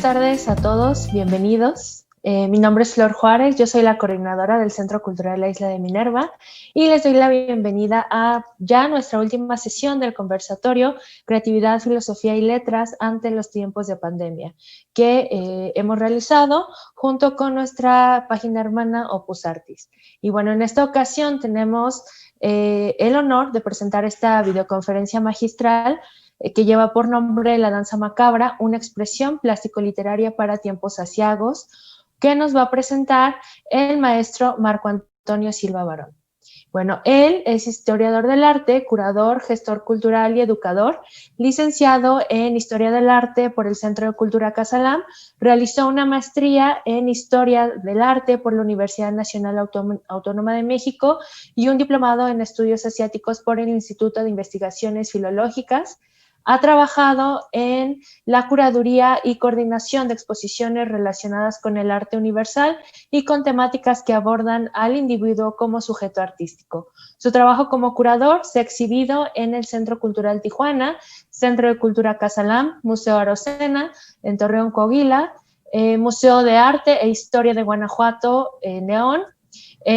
tardes a todos, bienvenidos. Mi nombre es Flor Juárez, yo soy la coordinadora del Centro Cultural La Isla de Minerva y les doy la bienvenida a ya nuestra última sesión del conversatorio Creatividad, Filosofía y Letras ante los tiempos de pandemia, que hemos realizado junto con nuestra página hermana Opus Artis. Y bueno, en esta ocasión tenemos el honor de presentar esta videoconferencia magistral que lleva por nombre La Danza Macabra, una expresión plástico-literaria para tiempos aciagos, que nos va a presentar el maestro Marco Antonio Silva Barón. Bueno, él es historiador del arte, curador, gestor cultural y educador, licenciado en Historia del Arte por el Centro de Cultura Casalam, realizó una maestría en Historia del Arte por la Universidad Nacional Autónoma de México y un diplomado en Estudios Asiáticos por el Instituto de Investigaciones Filológicas. Ha trabajado en la curaduría y coordinación de exposiciones relacionadas con el arte universal y con temáticas que abordan al individuo como sujeto artístico. Su trabajo como curador se ha exhibido en el Centro Cultural Tijuana, Centro de Cultura Casalam, Museo Arocena, en Torreón, Coahuila, Museo de Arte e Historia de Guanajuato, León,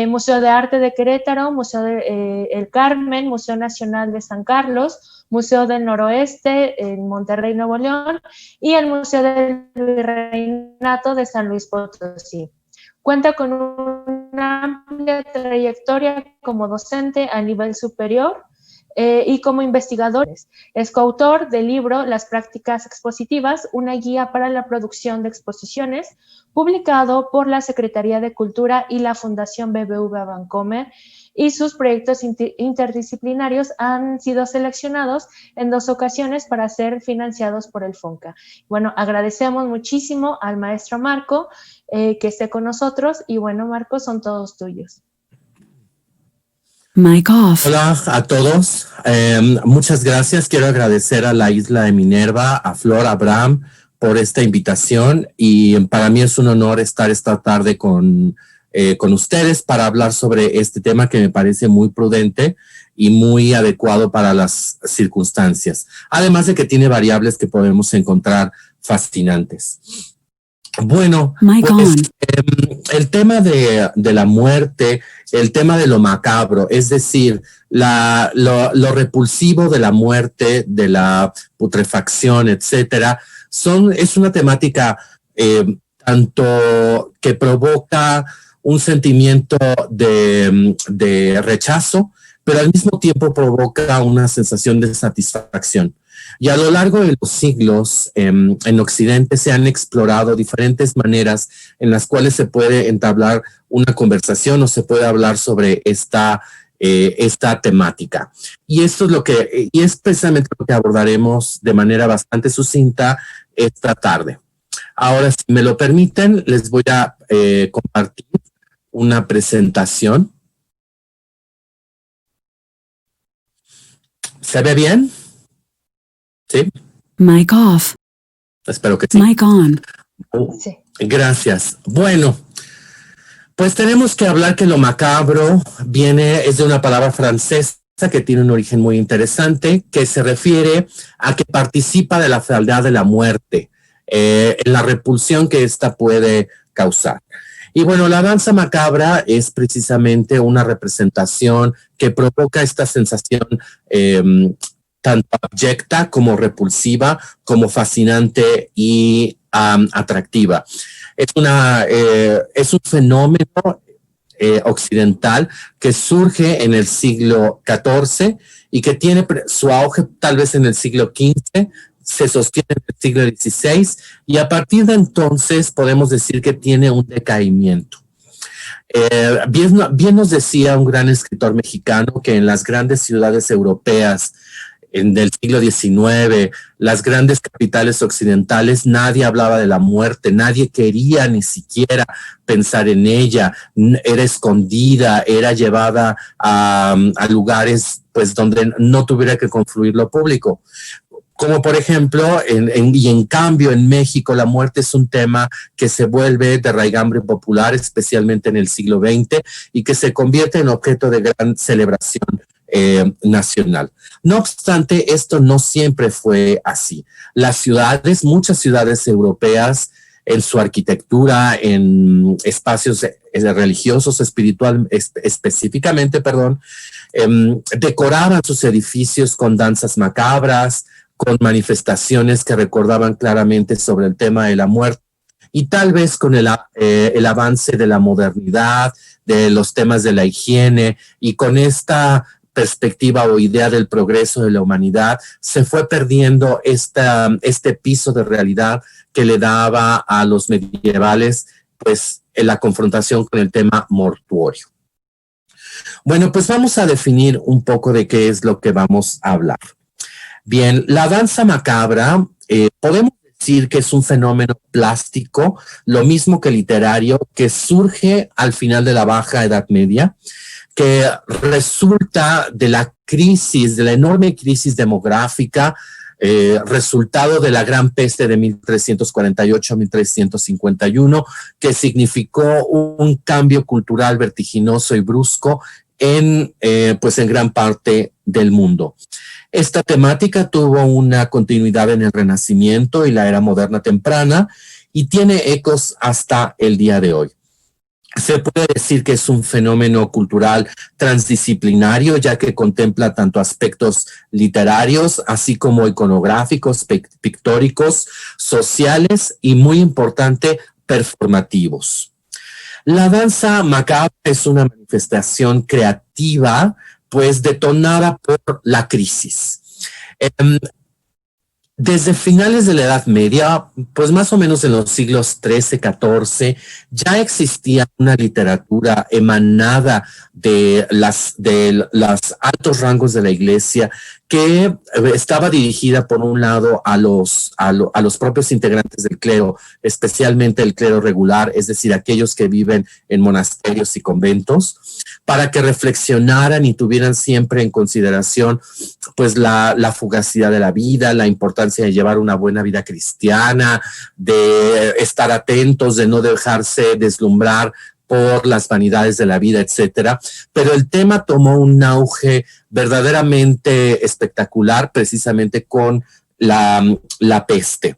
Museo de Arte de Querétaro, Museo de El Carmen, Museo Nacional de San Carlos, Museo del Noroeste en Monterrey, Nuevo León, y el Museo del Virreinato de San Luis Potosí. Cuenta con una amplia trayectoria como docente a nivel superior y como investigador. Es coautor del libro Las Prácticas Expositivas, una guía para la producción de exposiciones, publicado por la Secretaría de Cultura y la Fundación BBVA Bancomer, y sus proyectos interdisciplinarios han sido seleccionados en 2 ocasiones para ser financiados por el FONCA. Bueno, agradecemos muchísimo al maestro Marco que esté con nosotros y bueno, Marco, son todos tuyos. Mic off. Hola a todos, muchas gracias. Quiero agradecer a la Isla de Minerva, a Flor, a Abraham por esta invitación y para mí es un honor estar esta tarde con ustedes para hablar sobre este tema que me parece muy prudente y muy adecuado para las circunstancias, además de que tiene variables que podemos encontrar fascinantes. Bueno, pues, el tema de la muerte, el tema de lo macabro, es decir, lo repulsivo de la muerte, de la putrefacción, etcétera, es una temática tanto que provoca un sentimiento de rechazo, pero al mismo tiempo provoca una sensación de satisfacción. Y a lo largo de los siglos, en Occidente se han explorado diferentes maneras en las cuales se puede entablar una conversación o se puede hablar sobre esta temática. Y esto es es precisamente lo que abordaremos de manera bastante sucinta esta tarde. Ahora, si me lo permiten, les voy a compartir una presentación. ¿Se ve bien? ¿Sí? Mic off. Espero que sí. Mic on. Sí. Gracias. Bueno, pues tenemos que hablar que lo macabro es de una palabra francesa que tiene un origen muy interesante, que se refiere a que participa de la fealdad de la muerte, en la repulsión que ésta puede causar. Y bueno, la danza macabra es precisamente una representación que provoca esta sensación tanto abyecta como repulsiva, como fascinante y atractiva. Es un fenómeno occidental que surge en el siglo XIV y que tiene su auge tal vez en el siglo XV, se sostiene en el siglo XVI y a partir de entonces podemos decir que tiene un decaimiento. Bien nos decía un gran escritor mexicano que en las grandes ciudades europeas del siglo XIX, las grandes capitales occidentales, nadie hablaba de la muerte, nadie quería ni siquiera pensar en ella, era escondida, era llevada a lugares pues donde no tuviera que confluir lo público. Como por ejemplo, en cambio en México la muerte es un tema que se vuelve de raigambre popular, especialmente en el siglo XX, y que se convierte en objeto de gran celebración nacional. No obstante, esto no siempre fue así. Las ciudades, muchas ciudades europeas, en su arquitectura, en espacios religiosos, específicamente, decoraban sus edificios con danzas macabras, con manifestaciones que recordaban claramente sobre el tema de la muerte, y tal vez con el avance de la modernidad, de los temas de la higiene, y con esta perspectiva o idea del progreso de la humanidad, se fue perdiendo este piso de realidad que le daba a los medievales, pues, en la confrontación con el tema mortuorio. Bueno, pues vamos a definir un poco de qué es lo que vamos a hablar. Bien, la danza macabra, podemos decir que es un fenómeno plástico, lo mismo que literario, que surge al final de la Baja Edad Media, que resulta de la crisis, de la enorme crisis demográfica, resultado de la Gran Peste de 1348-1351, que significó un cambio cultural vertiginoso y brusco en gran parte del mundo. Esta temática tuvo una continuidad en el Renacimiento y la Era Moderna temprana y tiene ecos hasta el día de hoy. Se puede decir que es un fenómeno cultural transdisciplinario, ya que contempla tanto aspectos literarios, así como iconográficos, pictóricos, sociales y, muy importante, performativos. La danza macabra es una manifestación creativa, pues detonada por la crisis. Desde finales de la Edad Media, pues más o menos en los siglos XIII, XIV, ya existía una literatura emanada de los altos rangos de la Iglesia que estaba dirigida, por un lado, a los propios integrantes del clero, especialmente el clero regular, es decir, aquellos que viven en monasterios y conventos, para que reflexionaran y tuvieran siempre en consideración pues la fugacidad de la vida, la importancia de llevar una buena vida cristiana, de estar atentos, de no dejarse deslumbrar por las vanidades de la vida, etcétera. Pero el tema tomó un auge verdaderamente espectacular precisamente con la peste.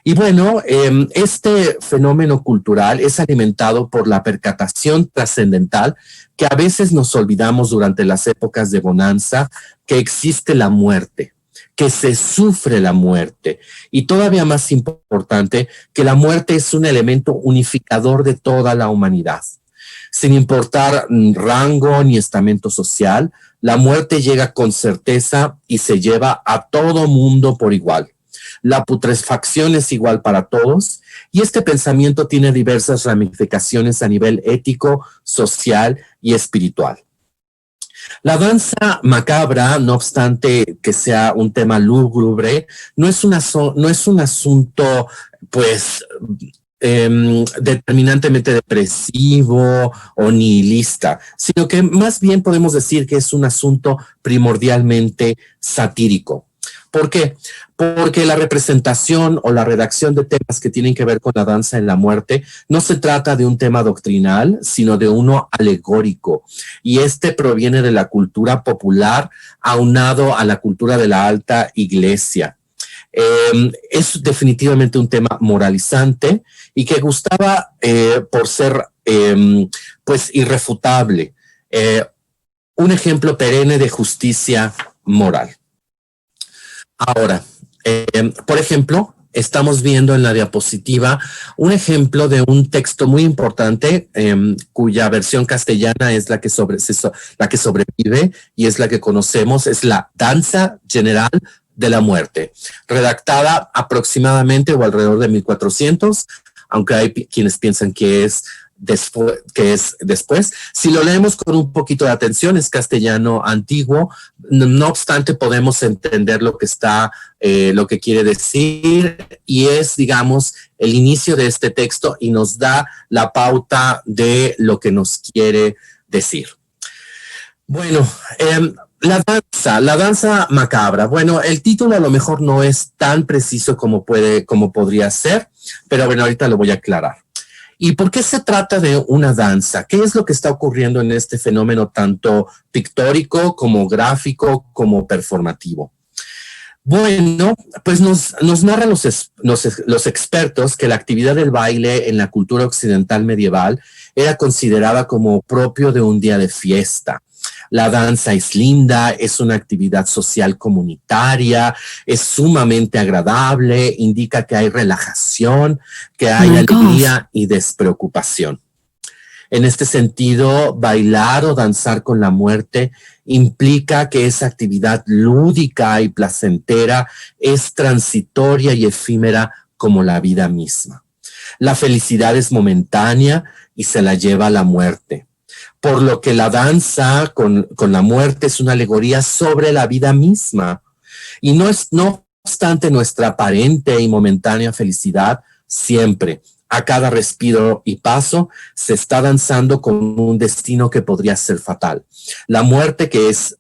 Y bueno, este fenómeno cultural es alimentado por la percatación trascendental que a veces nos olvidamos durante las épocas de bonanza, que existe la muerte, que se sufre la muerte. Y todavía más importante, que la muerte es un elemento unificador de toda la humanidad. Sin importar rango ni estamento social, la muerte llega con certeza y se lleva a todo mundo por igual. La putrefacción es igual para todos y este pensamiento tiene diversas ramificaciones a nivel ético, social y espiritual. La danza macabra, no obstante que sea un tema lúgubre, no es un asunto, pues, determinantemente depresivo o nihilista, sino que más bien podemos decir que es un asunto primordialmente satírico. ¿Por qué? Porque la representación o la redacción de temas que tienen que ver con la danza en la muerte no se trata de un tema doctrinal, sino de uno alegórico. Y este proviene de la cultura popular aunado a la cultura de la alta iglesia. Es definitivamente un tema moralizante y que gustaba por ser pues irrefutable. Un ejemplo perenne de justicia moral. Ahora, por ejemplo, estamos viendo en la diapositiva un ejemplo de un texto muy importante cuya versión castellana es la que sobrevive y es la que conocemos, es la Danza General de la Muerte, redactada aproximadamente o alrededor de 1400, aunque hay quienes piensan que es después. Si lo leemos con un poquito de atención, es castellano antiguo, no obstante podemos entender lo que quiere decir, y es, digamos, el inicio de este texto y nos da la pauta de lo que nos quiere decir. Bueno, la danza macabra. Bueno, el título a lo mejor no es tan preciso como podría ser, pero bueno, ahorita lo voy a aclarar. ¿Y por qué se trata de una danza? ¿Qué es lo que está ocurriendo en este fenómeno tanto pictórico como gráfico como performativo? Bueno, pues nos narran los expertos que la actividad del baile en la cultura occidental medieval era considerada como propio de un día de fiesta. La danza es linda, es una actividad social comunitaria, es sumamente agradable, indica que hay relajación, que hay alegría y despreocupación. En este sentido, bailar o danzar con la muerte implica que esa actividad lúdica y placentera es transitoria y efímera como la vida misma. La felicidad es momentánea y se la lleva la muerte, por lo que la danza con la muerte es una alegoría sobre la vida misma. Y no obstante nuestra aparente y momentánea felicidad, siempre, a cada respiro y paso, se está danzando con un destino que podría ser fatal. La muerte, que es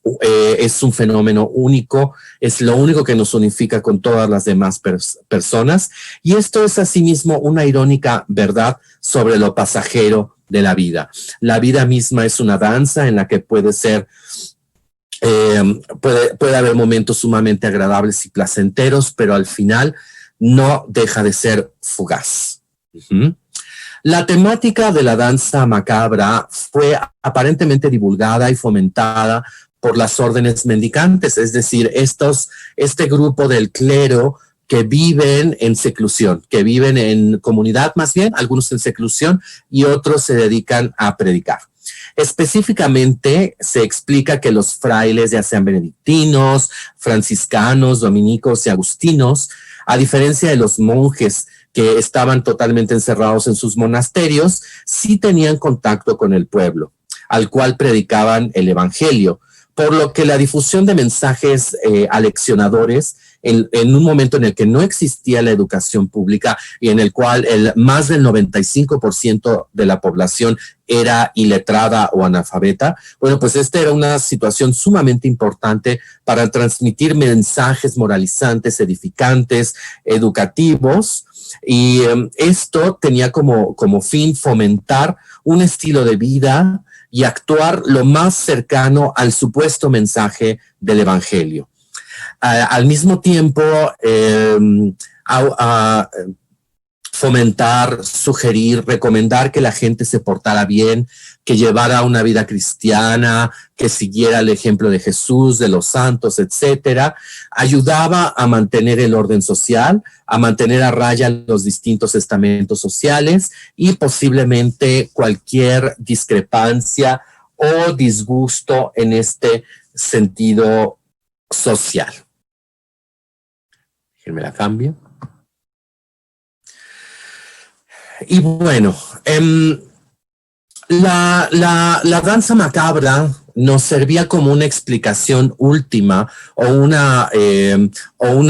un fenómeno único, es lo único que nos unifica con todas las demás personas, y esto es asimismo una irónica verdad sobre lo pasajero de la vida. La vida misma es una danza en la que puede haber momentos sumamente agradables y placenteros, pero al final no deja de ser fugaz. La temática de la danza macabra fue aparentemente divulgada y fomentada por las órdenes mendicantes, es decir, este grupo del clero que viven en seclusión, que viven en comunidad más bien, algunos en seclusión y otros se dedican a predicar. Específicamente se explica que los frailes, ya sean benedictinos, franciscanos, dominicos y agustinos, a diferencia de los monjes que estaban totalmente encerrados en sus monasterios, sí tenían contacto con el pueblo, al cual predicaban el evangelio, por lo que la difusión de mensajes aleccionadores en un momento en el que no existía la educación pública y en el cual más del 95% de la población era iletrada o analfabeta, bueno, pues esta era una situación sumamente importante para transmitir mensajes moralizantes, edificantes, educativos, y esto tenía como fin fomentar un estilo de vida y actuar lo más cercano al supuesto mensaje del evangelio. Al mismo tiempo, fomentar, sugerir, recomendar que la gente se portara bien, que llevara una vida cristiana, que siguiera el ejemplo de Jesús, de los santos, etcétera, ayudaba a mantener el orden social, a mantener a raya los distintos estamentos sociales y posiblemente cualquier discrepancia o disgusto en este sentido social. Déjenme la cambio. Y bueno, la danza macabra nos servía como una explicación última o una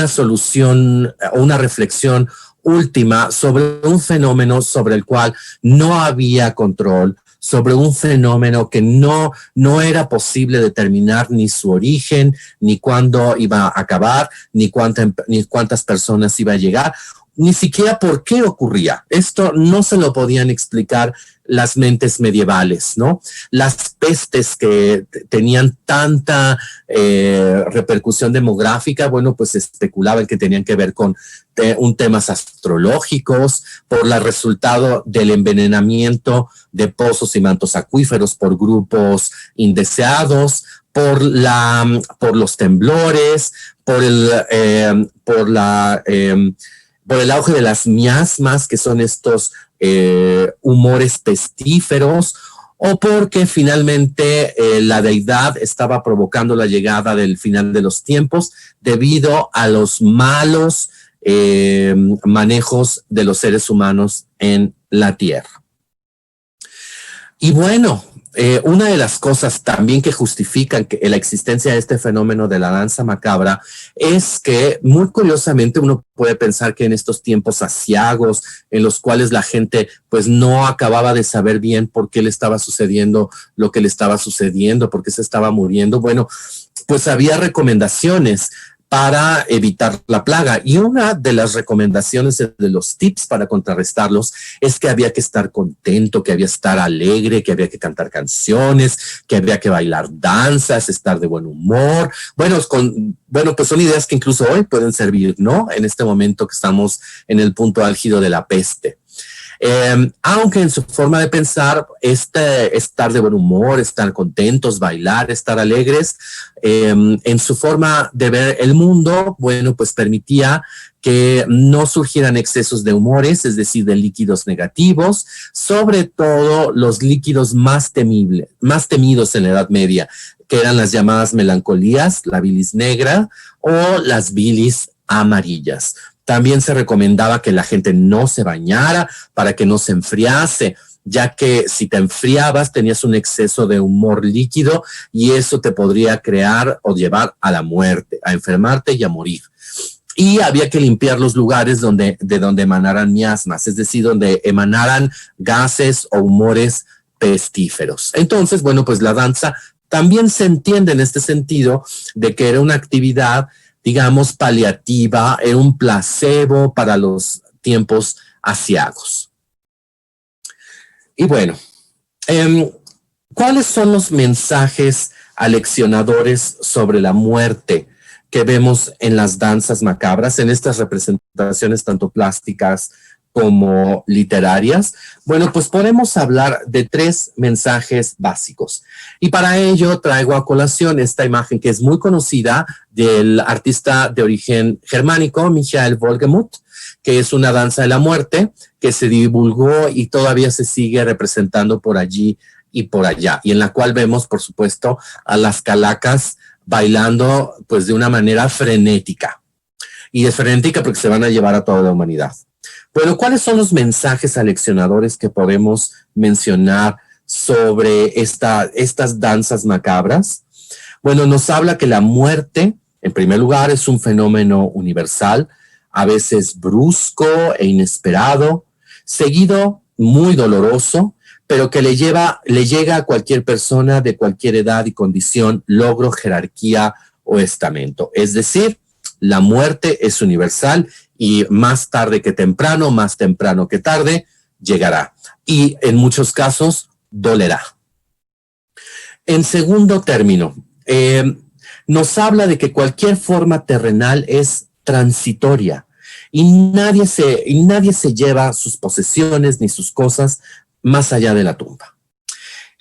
solución o una reflexión última sobre un fenómeno sobre el cual no había control, sobre un fenómeno que no era posible determinar ni su origen, ni cuándo iba a acabar, ni cuántas personas iba a llegar, ni siquiera por qué ocurría. Esto no se lo podían explicar las mentes medievales, ¿no? Las pestes que tenían tanta repercusión demográfica, bueno, pues especulaban que tenían que ver con temas astrológicos, por el resultado del envenenamiento de pozos y mantos acuíferos por grupos indeseados, por los temblores, por el auge de las miasmas, que son estos humores pestíferos, o porque finalmente la deidad estaba provocando la llegada del final de los tiempos debido a los malos manejos de los seres humanos en la tierra. Y bueno, una de las cosas también que justifican la existencia de este fenómeno de la danza macabra es que, muy curiosamente, uno puede pensar que en estos tiempos aciagos, en los cuales la gente pues no acababa de saber bien por qué le estaba sucediendo lo que le estaba sucediendo, por qué se estaba muriendo, bueno, pues había recomendaciones para evitar la plaga. Y una de las recomendaciones de los tips para contrarrestarlos es que había que estar contento, que había que estar alegre, que había que cantar canciones, que había que bailar danzas, estar de buen humor. Bueno, pues son ideas que incluso hoy pueden servir, ¿no? En este momento que estamos en el punto álgido de la peste. Aunque en su forma de pensar, estar de buen humor, estar contentos, bailar, estar alegres, en su forma de ver el mundo, bueno, pues permitía que no surgieran excesos de humores, es decir, de líquidos negativos, sobre todo los líquidos más temidos en la Edad Media, que eran las llamadas melancolías, la bilis negra o las bilis amarillas. También se recomendaba que la gente no se bañara para que no se enfriase, ya que si te enfriabas tenías un exceso de humor líquido y eso te podría crear o llevar a la muerte, a enfermarte y a morir. Y había que limpiar los lugares de donde emanaran miasmas, es decir, donde emanaran gases o humores pestíferos. Entonces, bueno, pues la danza también se entiende en este sentido de que era una actividad, digamos, paliativa, era un placebo para los tiempos aciagos. Y bueno, ¿cuáles son los mensajes aleccionadores sobre la muerte que vemos en las danzas macabras, en estas representaciones tanto plásticas como literarias? Bueno, pues podemos hablar de 3 mensajes básicos. Y para ello traigo a colación esta imagen que es muy conocida del artista de origen germánico, Michael Wolgemuth, que es una danza de la muerte que se divulgó y todavía se sigue representando por allí y por allá, y en la cual vemos, por supuesto, a las calacas bailando pues de una manera frenética. Y es frenética porque se van a llevar a toda la humanidad. Bueno, ¿cuáles son los mensajes aleccionadores que podemos mencionar sobre estas danzas macabras? Bueno, nos habla que la muerte, en primer lugar, es un fenómeno universal, a veces brusco e inesperado, seguido, muy doloroso, pero que le llega a cualquier persona de cualquier edad y condición, logro, jerarquía o estamento. Es decir, la muerte es universal y más tarde que temprano, más temprano que tarde, llegará. Y en muchos casos, dolerá. En segundo término, nos habla de que cualquier forma terrenal es transitoria y nadie se lleva sus posesiones ni sus cosas más allá de la tumba.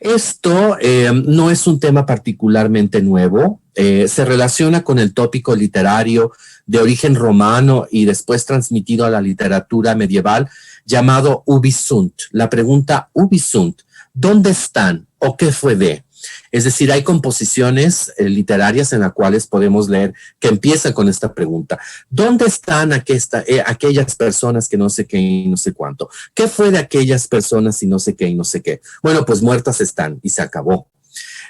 Esto no es un tema particularmente nuevo, se relaciona con el tópico literario de origen romano y después transmitido a la literatura medieval llamado ubi sunt. La pregunta ubi sunt, ¿dónde están o qué fue de? Es decir, hay composiciones literarias en las cuales podemos leer que empiezan con esta pregunta. ¿Dónde están aquellas personas que no sé qué y no sé cuánto? ¿Qué fue de aquellas personas y no sé qué y no sé qué? Bueno, pues muertas están y se acabó.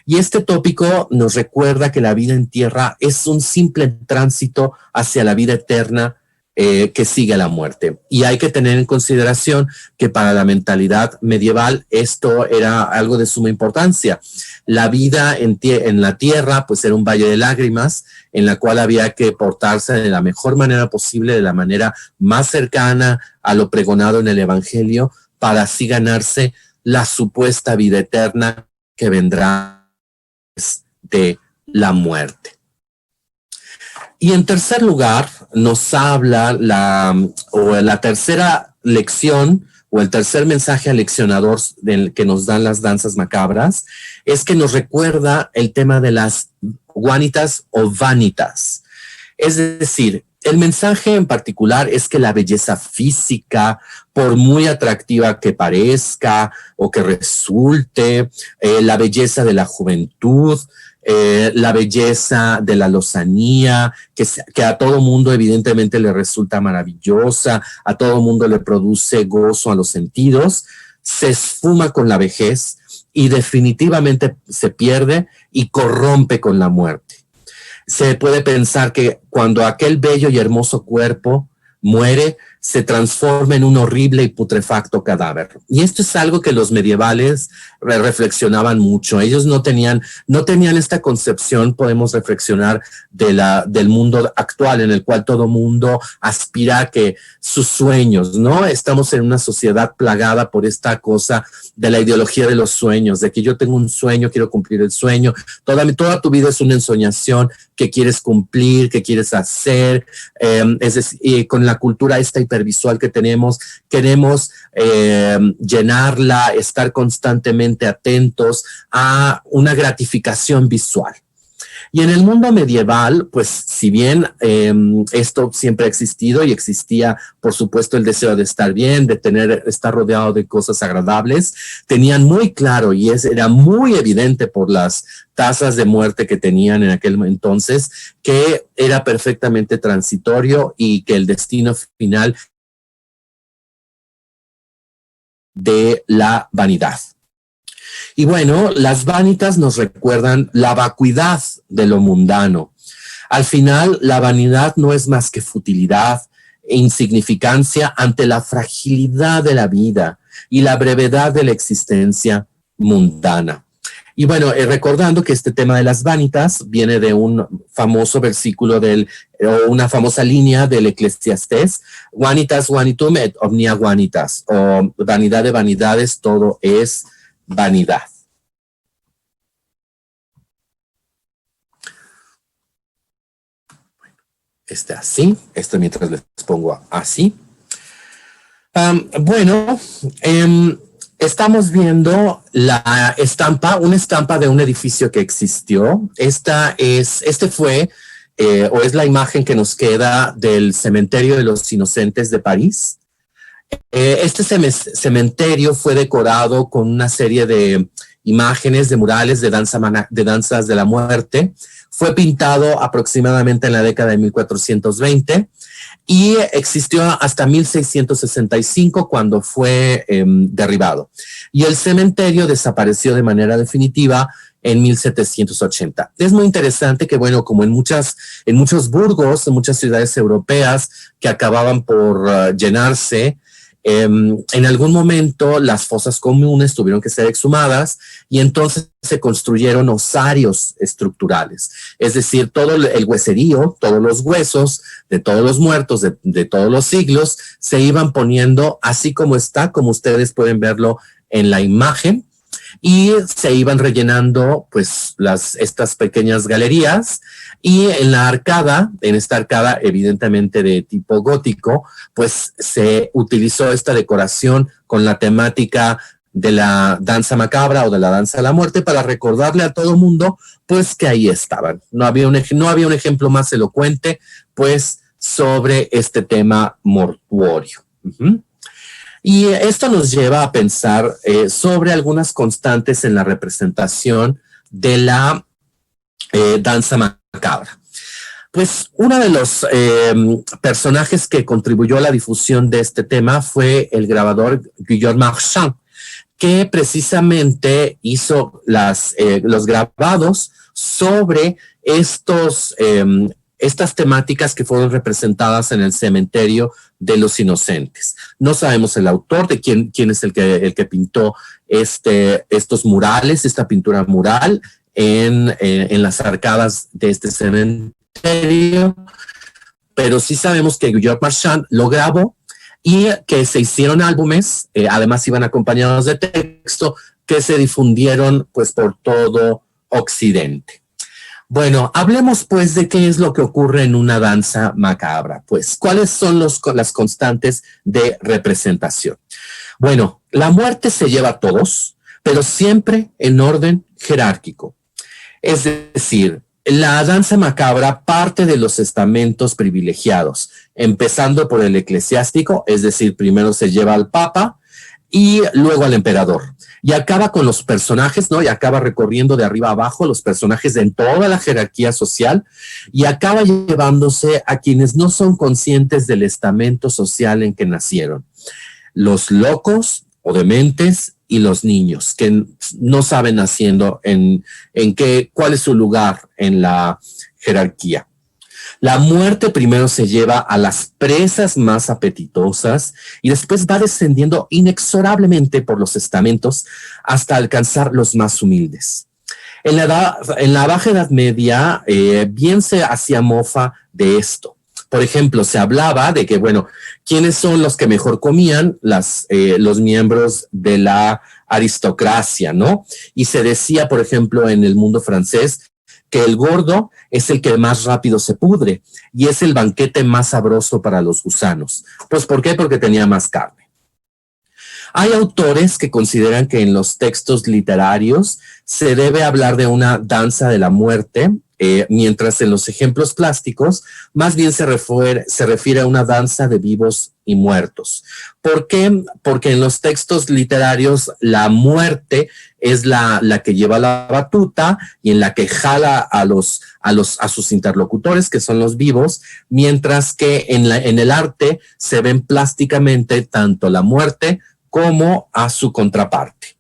Y este tópico nos recuerda que la vida en tierra es un simple tránsito hacia la vida eterna que sigue a la muerte. Y hay que tener en consideración que para la mentalidad medieval esto era algo de suma importancia. La vida en la tierra pues era un valle de lágrimas en la cual había que portarse de la mejor manera posible, de la manera más cercana a lo pregonado en el Evangelio, para así ganarse la supuesta vida eterna que vendrá de la muerte. Y en tercer lugar, nos habla la tercera lección o el tercer mensaje aleccionador que nos dan las danzas macabras, es que nos recuerda el tema de las vanitas o vanitas. Es decir, el mensaje en particular es que la belleza física, por muy atractiva que parezca o que resulte, la belleza de la juventud, la belleza de la lozanía, que a todo mundo evidentemente le resulta maravillosa, a todo mundo le produce gozo a los sentidos, se esfuma con la vejez y definitivamente se pierde y corrompe con la muerte. Se puede pensar que cuando aquel bello y hermoso cuerpo muere, se transforma en un horrible y putrefacto cadáver. Y esto es algo que los medievales reflexionaban mucho. Ellos no tenían esta concepción, podemos reflexionar, del mundo actual, en el cual todo mundo aspira a que sus sueños, ¿no? Estamos en una sociedad plagada por esta cosa de la ideología de los sueños, de que yo tengo un sueño, quiero cumplir el sueño, toda tu vida es una ensoñación que quieres cumplir, que quieres hacer, es decir, con la cultura esta hipervisual que tenemos, queremos llenarla, estar constantemente atentos a una gratificación visual. Y en el mundo medieval, pues si bien esto siempre ha existido y existía, por supuesto, el deseo de estar bien, de estar rodeado de cosas agradables, tenían muy claro y era muy evidente por las tasas de muerte que tenían en aquel entonces, que era perfectamente transitorio y que el destino final de la vanidad. Y bueno, las vanitas nos recuerdan la vacuidad de lo mundano. Al final, la vanidad no es más que futilidad e insignificancia ante la fragilidad de la vida y la brevedad de la existencia mundana. Y bueno, recordando que este tema de las vanitas viene de un famoso versículo o una famosa línea del Eclesiastés, vanitas vanitum et omnia vanitas, o vanidad de vanidades, todo es vanidad. Así, mientras les pongo así. Bueno, estamos viendo una estampa de un edificio que existió. Este fue, o es la imagen que nos queda del cementerio de los Inocentes de París. Este cementerio fue decorado con una serie de imágenes, de murales, de danzas de la muerte. Fue pintado aproximadamente en la década de 1420 y existió hasta 1665 cuando fue derribado. Y el cementerio desapareció de manera definitiva en 1780. Es muy interesante que, bueno, como en muchos burgos, en muchas ciudades europeas que acababan por llenarse, en algún momento las fosas comunes tuvieron que ser exhumadas y entonces se construyeron osarios estructurales. Es decir, todo el hueserío, todos los huesos de todos los muertos de todos los siglos se iban poniendo así como está, como ustedes pueden verlo en la imagen, y se iban rellenando pues estas pequeñas galerías. Y en esta arcada evidentemente de tipo gótico, pues se utilizó esta decoración con la temática de la danza macabra o de la danza de la muerte para recordarle a todo mundo pues que ahí estaban. No había un ejemplo más elocuente pues sobre este tema mortuorio. Y esto nos lleva a pensar sobre algunas constantes en la representación de la danza macabra. Pues uno de los personajes que contribuyó a la difusión de este tema fue el grabador Guillaume Marchand, que precisamente hizo los grabados sobre estas temáticas que fueron representadas en el cementerio de los Inocentes. No sabemos el autor de quién es el que pintó estos murales, esta pintura mural en las arcadas de este cementerio, pero sí sabemos que Guillaume Marchand lo grabó y que se hicieron álbumes, además iban acompañados de texto, que se difundieron pues por todo Occidente. Bueno, hablemos pues de qué es lo que ocurre en una danza macabra. Pues, ¿cuáles son las constantes de representación? Bueno, la muerte se lleva a todos, pero siempre en orden jerárquico. Es decir, la danza macabra parte de los estamentos privilegiados, empezando por el eclesiástico, es decir, primero se lleva al papa y luego al emperador. Y acaba con los personajes, ¿no? Y acaba recorriendo de arriba a abajo los personajes en toda la jerarquía social y acaba llevándose a quienes no son conscientes del estamento social en que nacieron. Los locos o dementes y los niños que no saben naciendo cuál es su lugar en la jerarquía. La muerte primero se lleva a las presas más apetitosas y después va descendiendo inexorablemente por los estamentos hasta alcanzar los más humildes. En la Baja Edad Media, bien se hacía mofa de esto. Por ejemplo, se hablaba de que, bueno, ¿quiénes son los que mejor comían? Los miembros de la aristocracia, ¿no? Y se decía, por ejemplo, en el mundo francés, que el gordo es el que más rápido se pudre y es el banquete más sabroso para los gusanos. Pues, ¿por qué? Porque tenía más carne. Hay autores que consideran que en los textos literarios se debe hablar de una danza de la muerte, mientras en los ejemplos plásticos más bien se refiere a una danza de vivos y muertos. ¿Por qué? Porque en los textos literarios la muerte es la que lleva la batuta y en la que jala a sus interlocutores, que son los vivos, mientras que en el arte se ven plásticamente tanto la muerte como a su contraparte.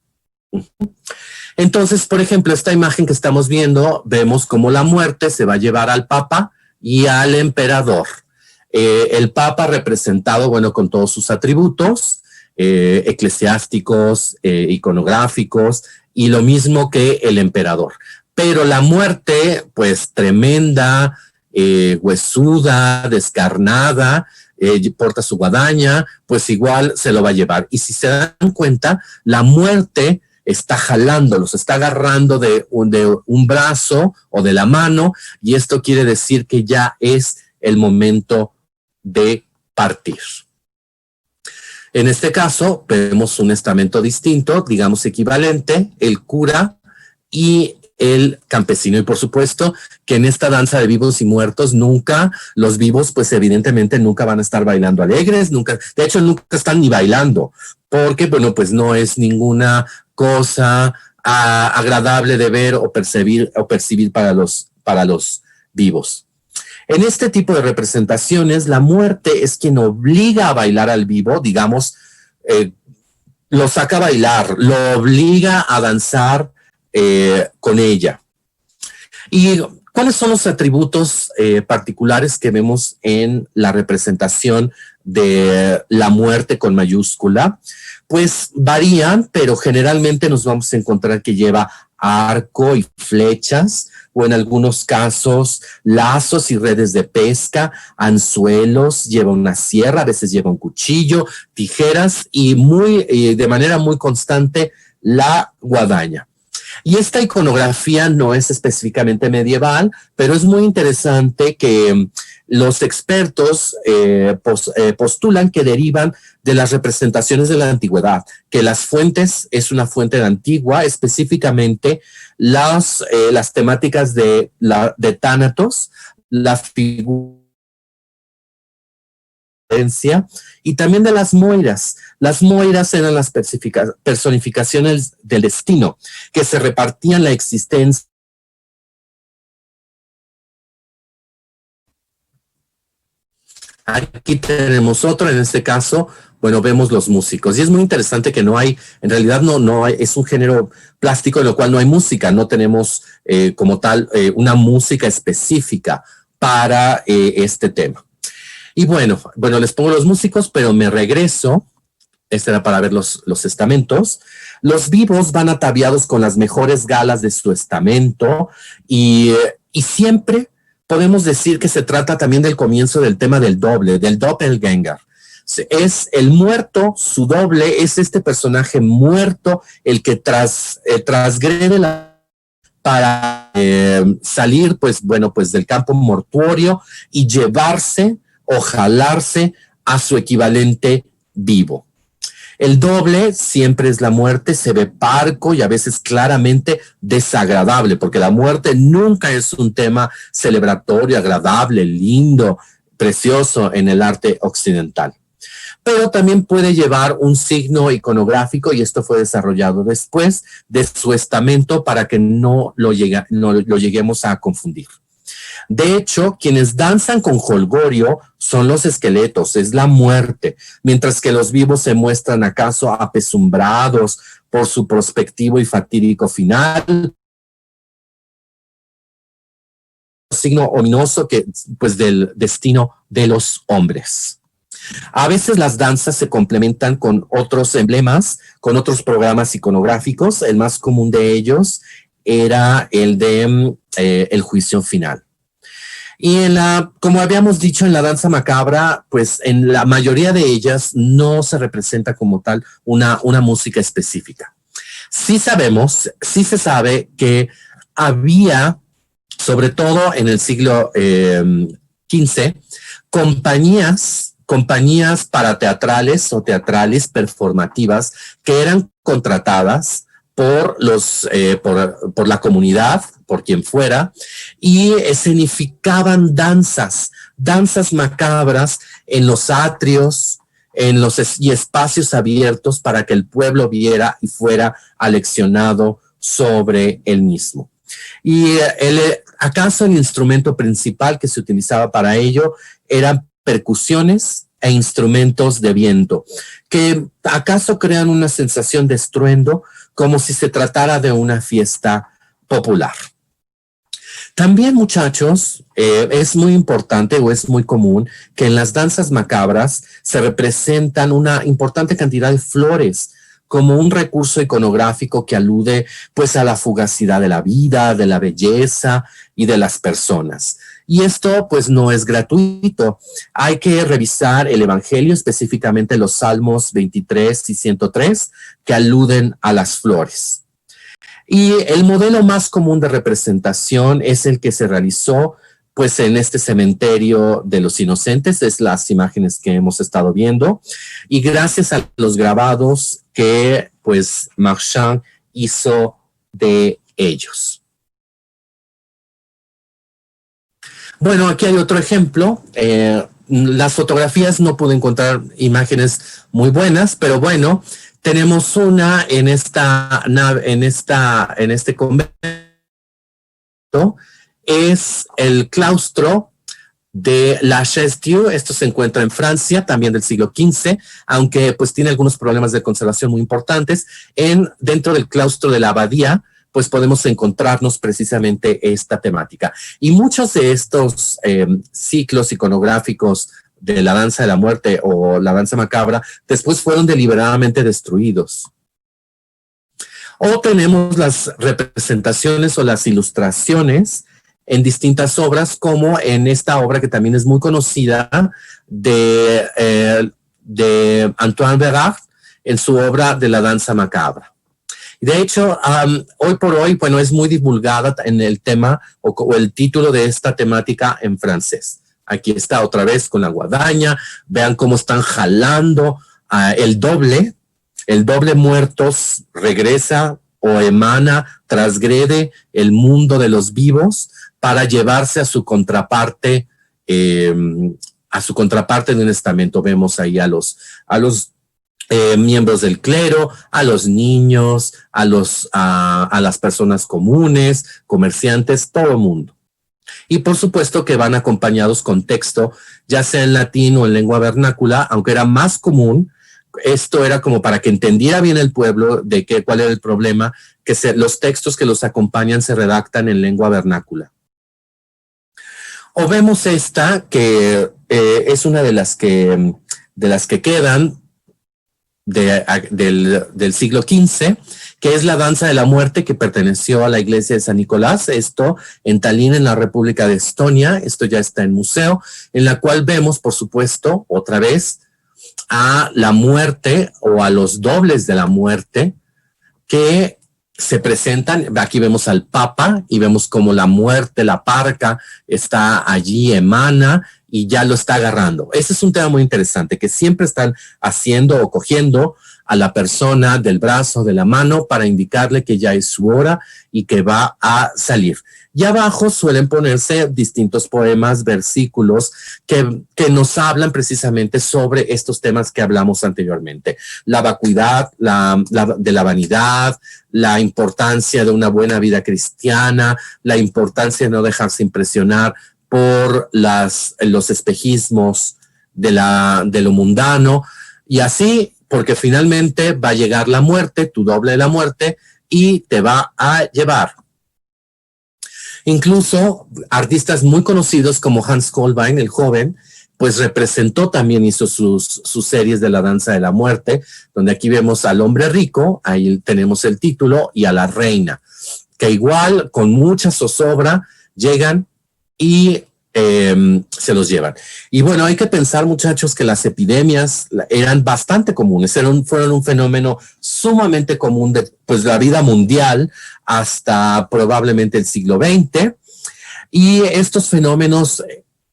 Entonces, por ejemplo, esta imagen que estamos viendo, vemos cómo la muerte se va a llevar al Papa y al emperador. El Papa representado, bueno, con todos sus atributos eclesiásticos, iconográficos, y lo mismo que el emperador. Pero la muerte, pues tremenda, huesuda, descarnada, porta su guadaña, pues igual se lo va a llevar. Y si se dan cuenta, la muerte está jalándolos, está agarrando de un brazo o de la mano, y esto quiere decir que ya es el momento de partir. En este caso, vemos un estamento distinto, digamos equivalente, el cura y el campesino. Y por supuesto que en esta danza de vivos y muertos nunca, los vivos pues evidentemente nunca van a estar bailando alegres, nunca, de hecho nunca están ni bailando, porque bueno, pues no es ninguna cosa agradable de ver o percibir para los vivos. En este tipo de representaciones, la muerte es quien obliga a bailar al vivo, digamos, lo saca a bailar, lo obliga a danzar con ella. ¿Y cuáles son los atributos particulares que vemos en la representación de la muerte con mayúscula? Pues varían, pero generalmente nos vamos a encontrar que lleva arco y flechas, o en algunos casos lazos y redes de pesca, anzuelos, lleva una sierra, a veces lleva un cuchillo, tijeras y de manera muy constante la guadaña. Y esta iconografía no es específicamente medieval, pero es muy interesante que los expertos postulan que derivan de las representaciones de la antigüedad, que las fuentes es una fuente antigua, específicamente las temáticas de Tánatos, la figura y también de las moiras. Las moiras eran las personificaciones del destino, que se repartían la existencia. Aquí tenemos otro, en este caso, bueno, vemos los músicos. Y es muy interesante que no hay, en realidad no hay, es un género plástico en lo cual no hay música, no tenemos como tal una música específica para este tema. Y bueno, les pongo los músicos, pero me regreso. Este era para ver los estamentos. Los vivos van ataviados con las mejores galas de su estamento y siempre podemos decir que se trata también del comienzo del tema del doble, del doppelganger. Es el muerto, su doble, es este personaje muerto el que transgrede para salir, pues del campo mortuorio y llevarse o jalarse a su equivalente vivo. El doble siempre es la muerte, se ve parco y a veces claramente desagradable, porque la muerte nunca es un tema celebratorio, agradable, lindo, precioso en el arte occidental. Pero también puede llevar un signo iconográfico, y esto fue desarrollado después de su estamento para que no lo lleguemos a confundir. De hecho, quienes danzan con jolgorio son los esqueletos, es la muerte, mientras que los vivos se muestran acaso apesumbrados por su prospectivo y fatídico final. signo ominoso que, pues, del destino de los hombres. A veces las danzas se complementan con otros emblemas, con otros programas iconográficos. El más común de ellos era el de el juicio final. Y como habíamos dicho, en la danza macabra, pues en la mayoría de ellas no se representa como tal una música específica. Sí se sabe que había, sobre todo en el siglo XV, compañías parateatrales o teatrales performativas que eran contratadas por la comunidad, por quien fuera, y escenificaban danzas macabras en los atrios, y espacios abiertos para que el pueblo viera y fuera aleccionado sobre el mismo. Y acaso el instrumento principal que se utilizaba para ello eran percusiones e instrumentos de viento, que acaso crean una sensación de estruendo como si se tratara de una fiesta popular. También, muchachos, es muy importante o es muy común que en las danzas macabras se representan una importante cantidad de flores como un recurso iconográfico que alude pues a la fugacidad de la vida, de la belleza y de las personas. Y esto pues no es gratuito. Hay que revisar el Evangelio, específicamente los Salmos 23 y 103, que aluden a las flores. Y el modelo más común de representación es el que se realizó pues en este cementerio de los inocentes, es las imágenes que hemos estado viendo, y gracias a los grabados que pues Marchand hizo de ellos. Bueno, aquí hay otro ejemplo. Las fotografías no pude encontrar imágenes muy buenas, pero bueno, tenemos una en este convento. Es el claustro de La Chaise-Dieu. Esto se encuentra en Francia, también del siglo XV, aunque pues tiene algunos problemas de conservación muy importantes. Dentro del claustro de la abadía, pues podemos encontrarnos precisamente esta temática. Y muchos de estos ciclos iconográficos de la danza de la muerte o la danza macabra, después fueron deliberadamente destruidos. O tenemos las representaciones o las ilustraciones en distintas obras, como en esta obra que también es muy conocida de Antoine Berard, en su obra de la danza macabra. De hecho, hoy por hoy, bueno, es muy divulgada en el tema o el título de esta temática en francés. Aquí está otra vez con la guadaña. Vean cómo están jalando el doble muertos regresa o emana, transgrede el mundo de los vivos para llevarse a su contraparte de un estamento. Vemos ahí a los miembros del clero, a los niños, a las personas comunes, comerciantes, todo el mundo. Y por supuesto que van acompañados con texto, ya sea en latín o en lengua vernácula, aunque era más común. Esto era como para que entendiera bien el pueblo de cuál era el problema, que los textos que los acompañan se redactan en lengua vernácula. O vemos esta, que es una de las que quedan del siglo XV, que es la danza de la muerte, que perteneció a la iglesia de San Nicolás, esto en Tallinn, en la República de Estonia. Esto ya está en museo, en la cual vemos, por supuesto, otra vez, a la muerte o a los dobles de la muerte que se presentan. Aquí vemos al Papa y vemos como la muerte, la parca, está allí, emana y ya lo está agarrando. Ese es un tema muy interesante, que siempre están haciendo o cogiendo a la persona del brazo, de la mano, para indicarle que ya es su hora y que va a salir. Y abajo suelen ponerse distintos poemas, versículos que nos hablan precisamente sobre estos temas que hablamos anteriormente. La vacuidad, de la vanidad, la importancia de una buena vida cristiana, la importancia de no dejarse impresionar por los espejismos de lo mundano, y así, porque finalmente va a llegar la muerte, tu doble de la muerte, y te va a llevar. Incluso artistas muy conocidos como Hans Holbein, el joven, pues representó también, hizo sus series de la danza de la muerte, donde aquí vemos al hombre rico, ahí tenemos el título, y a la reina, que igual con mucha zozobra llegan y se los llevan. Y bueno, hay que pensar, muchachos, que las epidemias eran bastante comunes, fueron un fenómeno sumamente común de pues, la vida mundial hasta probablemente el siglo XX. Y estos fenómenos,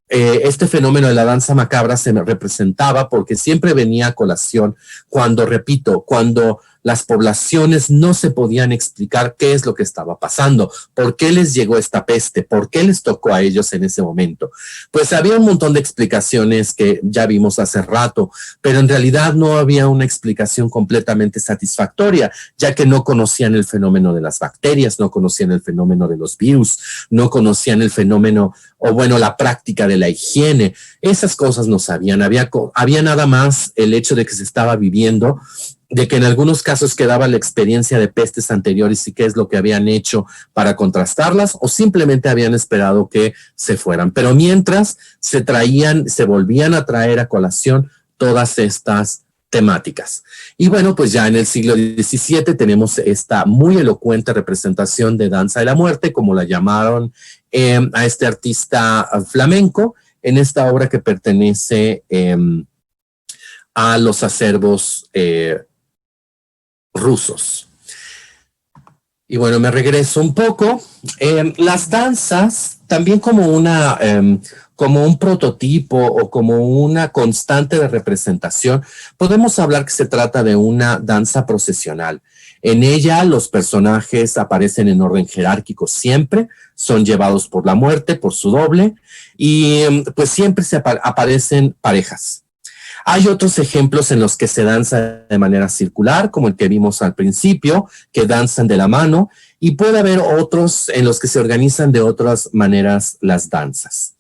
este fenómeno de la danza macabra se me representaba porque siempre venía a colación cuando, repito, cuando las poblaciones no se podían explicar qué es lo que estaba pasando, por qué les llegó esta peste, por qué les tocó a ellos en ese momento. Pues había un montón de explicaciones que ya vimos hace rato, pero en realidad no había una explicación completamente satisfactoria, ya que no conocían el fenómeno de las bacterias, no conocían el fenómeno de los virus, no conocían el fenómeno o bueno, la práctica de la higiene. Esas cosas no sabían. Había nada más el hecho de que se estaba viviendo, de que en algunos casos quedaba la experiencia de pestes anteriores y qué es lo que habían hecho para contrastarlas o simplemente habían esperado que se fueran. Pero mientras se volvían a traer a colación todas estas temáticas. Y bueno, pues ya en el siglo XVII tenemos esta muy elocuente representación de danza de la muerte, como la llamaron a este artista flamenco, en esta obra que pertenece a los acervos rusos. Y bueno, me regreso un poco. Las danzas, también como un prototipo o como una constante de representación, podemos hablar que se trata de una danza procesional. En ella los personajes aparecen en orden jerárquico siempre, son llevados por la muerte, por su doble, y pues siempre aparecen parejas. Hay otros ejemplos en los que se danza de manera circular, como el que vimos al principio, que danzan de la mano, y puede haber otros en los que se organizan de otras maneras las danzas.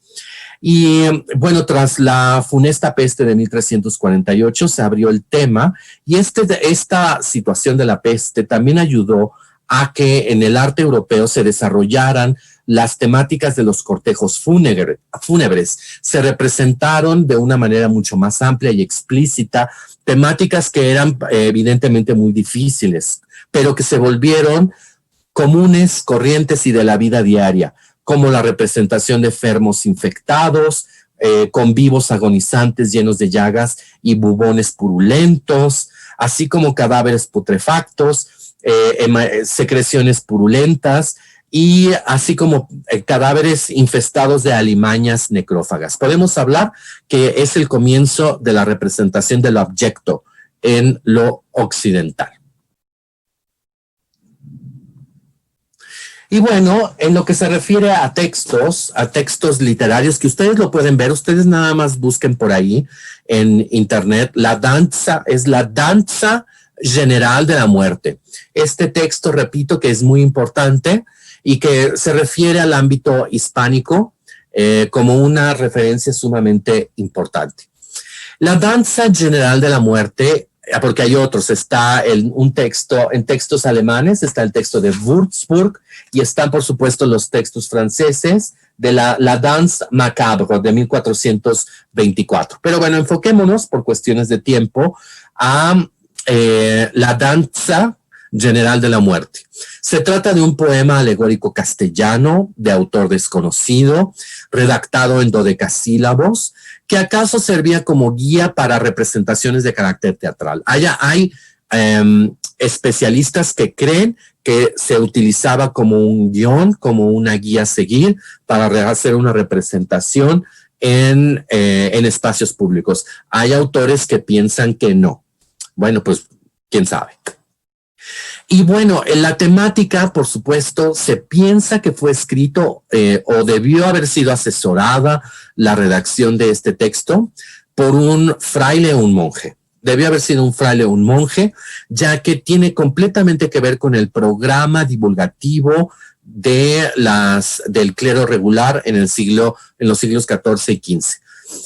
Y bueno, tras la funesta peste de 1348 se abrió el tema y esta situación de la peste también ayudó a que en el arte europeo se desarrollaran las temáticas de los cortejos fúnebres. Se representaron de una manera mucho más amplia y explícita temáticas que eran evidentemente muy difíciles, pero que se volvieron comunes, corrientes y de la vida diaria, como la representación de enfermos infectados, con vivos agonizantes llenos de llagas y bubones purulentos, así como cadáveres putrefactos, secreciones purulentas y así como cadáveres infestados de alimañas necrófagas. Podemos hablar que es el comienzo de la representación del objeto en lo occidental. Y bueno, en lo que se refiere a textos literarios, que ustedes lo pueden ver, ustedes nada más busquen por ahí en internet, la danza es la danza general de la muerte. Este texto, repito, que es muy importante y que se refiere al ámbito hispánico como una referencia sumamente importante. La danza general de la muerte, porque hay otros, está un texto, en textos alemanes, está el texto de Würzburg y están, por supuesto, los textos franceses de la Danse Macabre de 1424. Pero bueno, enfoquémonos por cuestiones de tiempo a la danza general de la muerte. Se trata de un poema alegórico castellano de autor desconocido, redactado en dodecasílabos, que acaso servía como guía para representaciones de carácter teatral. Hay especialistas que creen que se utilizaba como un guión, como una guía a seguir para hacer una representación en espacios públicos. Hay autores que piensan que no. Bueno, pues, quién sabe. Y bueno, en la temática, por supuesto, se piensa que fue escrito o debió haber sido asesorada la redacción de este texto por un fraile o un monje. Debió haber sido un fraile o un monje, ya que tiene completamente que ver con el programa divulgativo del clero regular en los siglos XIV y XV.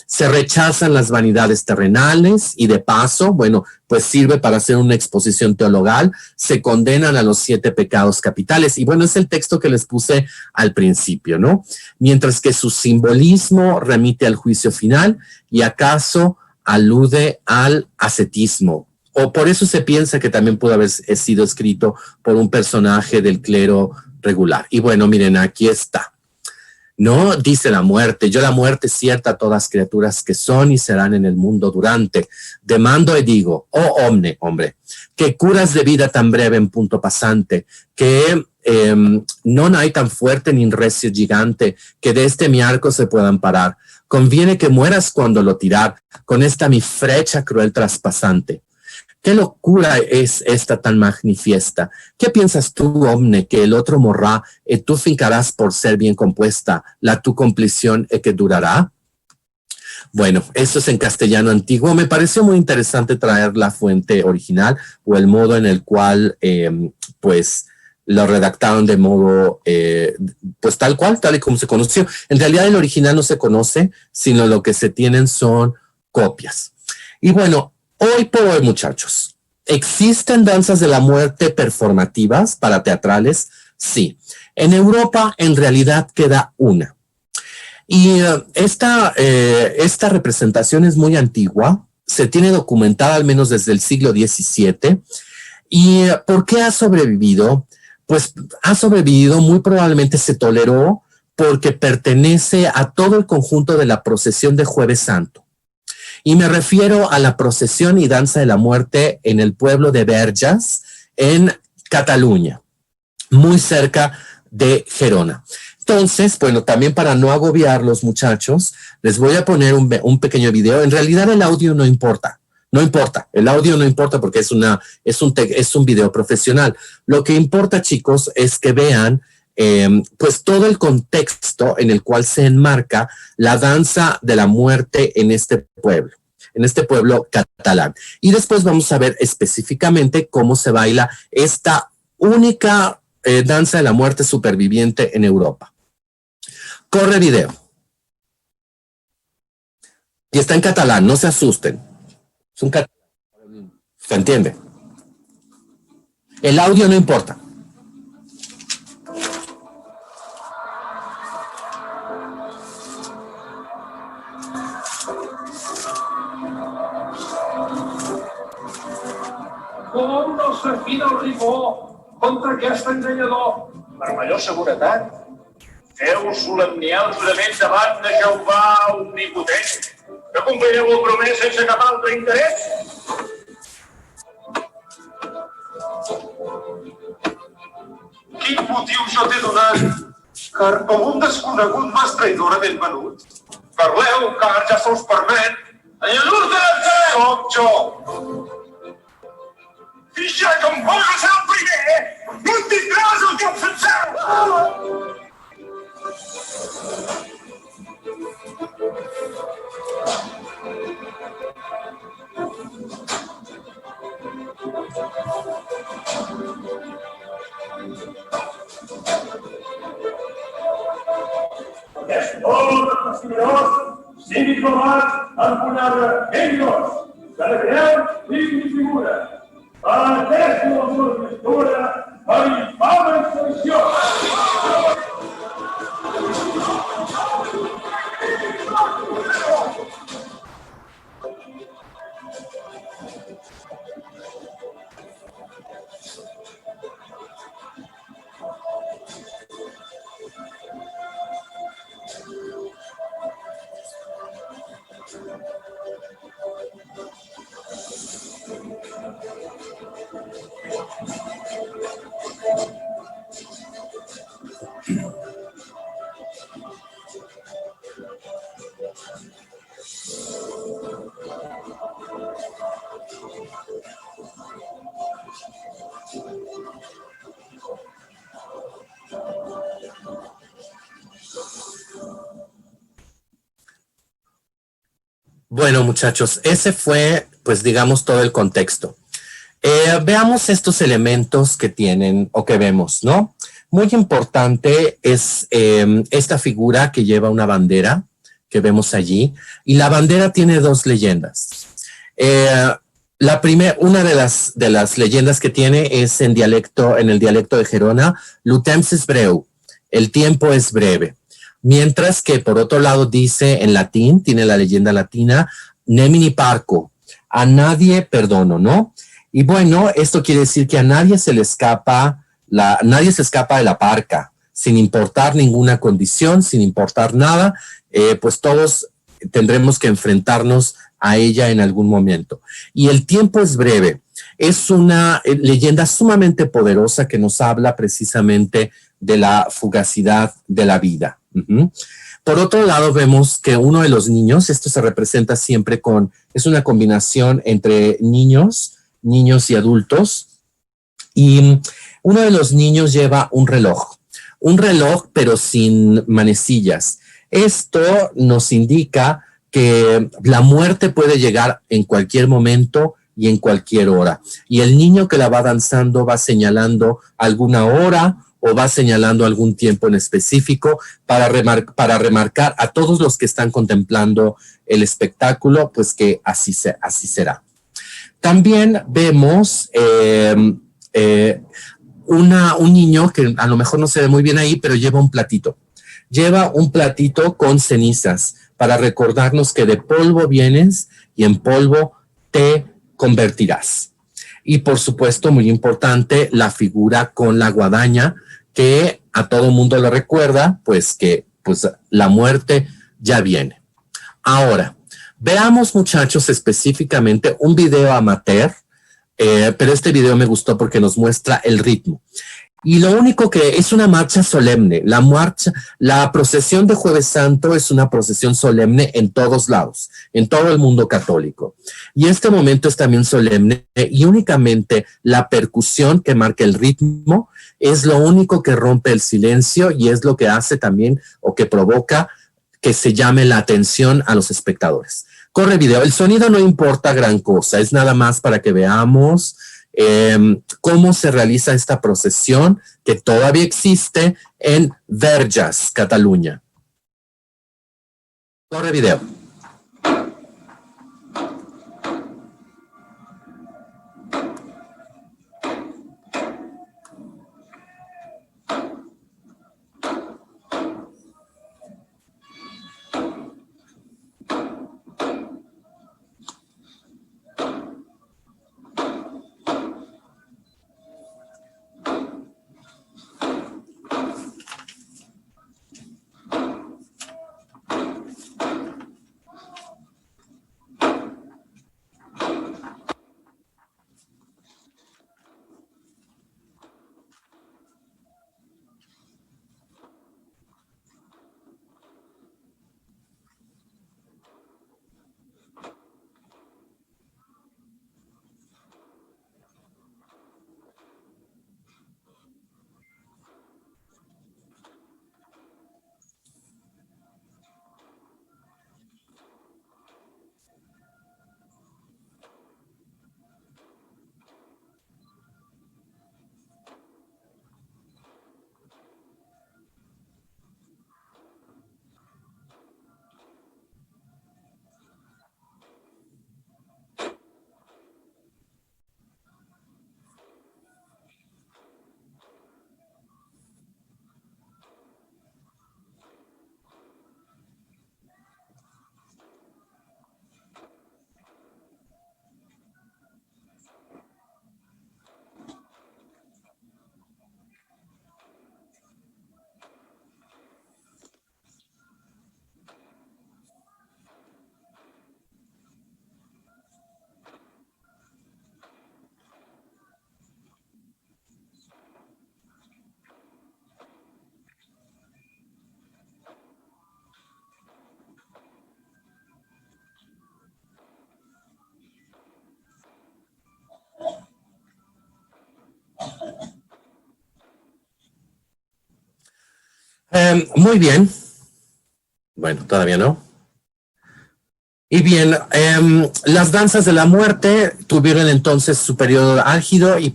Se rechazan las vanidades terrenales y de paso, bueno, pues sirve para hacer una exposición teologal. Se condenan a los 7 pecados capitales. Y bueno, es el texto que les puse al principio, ¿no? Mientras que su simbolismo remite al juicio final y acaso alude al ascetismo. O por eso se piensa que también pudo haber sido escrito por un personaje del clero regular. Y bueno, miren, aquí está. No, dice la muerte, yo la muerte cierta a todas criaturas que son y serán en el mundo durante. Demando y digo, oh omne, hombre, que curas de vida tan breve en punto pasante, que no hay tan fuerte ni recio gigante, que de este mi arco se puedan parar. Conviene que mueras cuando lo tirar, con esta mi flecha cruel traspasante. ¿Qué locura es esta tan manifiesta? ¿Qué piensas tú, omne, que el otro morrá, tú fincarás por ser bien compuesta, la tu complición que durará? Bueno, esto es en castellano antiguo. Me pareció muy interesante traer la fuente original o el modo en el cual, pues, lo redactaron de modo, pues tal cual, tal y como se conoció. En realidad el original no se conoce, sino lo que se tienen son copias. Y bueno, hoy por hoy, muchachos, ¿existen danzas de la muerte performativas para teatrales? Sí. En Europa, en realidad, queda una. Y esta representación es muy antigua, se tiene documentada al menos desde el siglo XVII. ¿Y por qué ha sobrevivido? Pues ha sobrevivido, muy probablemente se toleró porque pertenece a todo el conjunto de la procesión de Jueves Santo. Y me refiero a la procesión y danza de la muerte en el pueblo de Verges, en Cataluña, muy cerca de Gerona. Entonces, bueno, también para no agobiar los muchachos, les voy a poner un pequeño video. En realidad el audio no importa. No importa, el audio no importa porque es un video profesional. Lo que importa, chicos, es que vean pues todo el contexto en el cual se enmarca la danza de la muerte en este pueblo catalán. Y después vamos a ver específicamente cómo se baila esta única danza de la muerte superviviente en Europa. Corre video. Y está en catalán, no se asusten. Es un catalán. ¿Se entiende? El audio no importa. Com no s'afina el ribó contra aquest enganyador? Per major seguretat, feu solemniar el jurament davant de Jehovà omnipotent, que complireu el promès sense cap altre interès? Quin motiu jo t'he donat? Car com un desconegut m'has traïdorament venut. Parleu, car ja se us permet. Enlladur de l'encarrer! Soc jo! I ja que em vols ser el primer, no en tindràs el cap sencer! Aquest poble de fascinadors sigui trobat en punada ellos, que de creu digni figura. Aquesta la seva escriptura a infame extensió. Bueno, muchachos, ese fue, pues digamos, todo el contexto. Veamos estos elementos que tienen o que vemos, ¿no? Muy importante es esta figura que lleva una bandera, que vemos allí. Y la bandera tiene dos leyendas. La primera, una de las leyendas que tiene es en el dialecto de Gerona, "Lo temps és breu", el tiempo es breve. Mientras que por otro lado dice en latín, tiene la leyenda latina, "Nemini parco", a nadie perdono, ¿no? Y bueno, esto quiere decir que a nadie se le escapa, nadie se escapa de la parca, sin importar ninguna condición, sin importar nada, pues todos tendremos que enfrentarnos a ella en algún momento. Y el tiempo es breve. Es una leyenda sumamente poderosa que nos habla precisamente de la fugacidad de la vida. Por otro lado, vemos que uno de los niños, esto se representa siempre es una combinación entre niños y adultos, y uno de los niños lleva un reloj pero sin manecillas. Esto nos indica que la muerte puede llegar en cualquier momento y en cualquier hora. Y el niño que la va danzando va señalando alguna hora o va señalando algún tiempo en específico para remarcar a todos los que están contemplando el espectáculo, pues que así será. También vemos un niño que a lo mejor no se ve muy bien ahí, pero lleva un platito. Lleva un platito con cenizas para recordarnos que de polvo vienes y en polvo te convertirás. Y por supuesto, muy importante, la figura con la guadaña, que a todo mundo le recuerda, pues que la muerte ya viene. Ahora, veamos, muchachos, específicamente un video amateur, pero este video me gustó porque nos muestra el ritmo. Y lo único que es una marcha solemne. La procesión de Jueves Santo es una procesión solemne en todos lados, en todo el mundo católico. Y este momento es también solemne y únicamente la percusión que marca el ritmo es lo único que rompe el silencio y es lo que hace también o que provoca que se llame la atención a los espectadores. Corre video. El sonido no importa gran cosa, es nada más para que veamos cómo se realiza esta procesión que todavía existe en Verges, Cataluña. Corre video. Muy bien. Bueno, todavía no. Y bien, las danzas de la muerte tuvieron entonces su periodo álgido y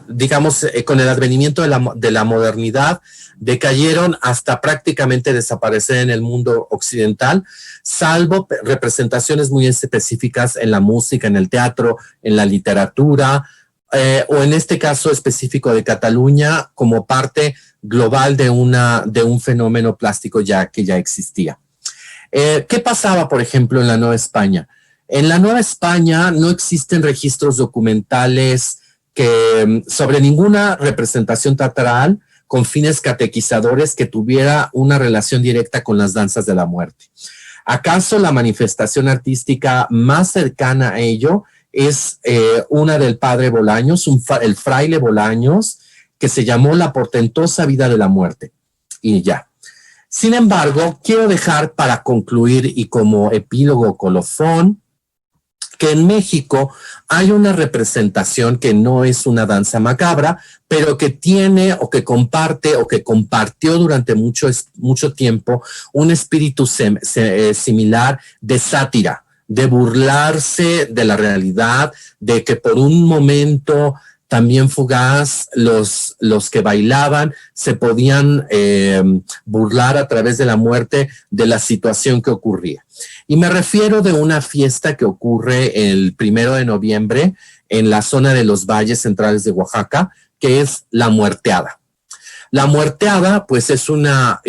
digamos, con el advenimiento de la modernidad, decayeron hasta prácticamente desaparecer en el mundo occidental, salvo representaciones muy específicas en la música, en el teatro, en la literatura, o en este caso específico de Cataluña, como parte global de un fenómeno plástico que ya existía. ¿Qué pasaba, por ejemplo, en la Nueva España? En la Nueva España no existen registros documentales sobre ninguna representación teatral con fines catequizadores que tuviera una relación directa con las danzas de la muerte. ¿Acaso la manifestación artística más cercana a ello es una del padre Bolaños, el fraile Bolaños, que se llamó La portentosa vida de la muerte? Y ya. Sin embargo, quiero dejar para concluir y como epílogo colofón que en México hay una representación que no es una danza macabra, pero que tiene o que comparte o que compartió durante mucho tiempo un espíritu similar de sátira, de burlarse de la realidad, de que por un momento también fugaz, los que bailaban se podían burlar a través de la muerte de la situación que ocurría. Y me refiero de una fiesta que ocurre el 1 de noviembre en la zona de los valles centrales de Oaxaca, que es la muerteada. La muerteada, pues, es una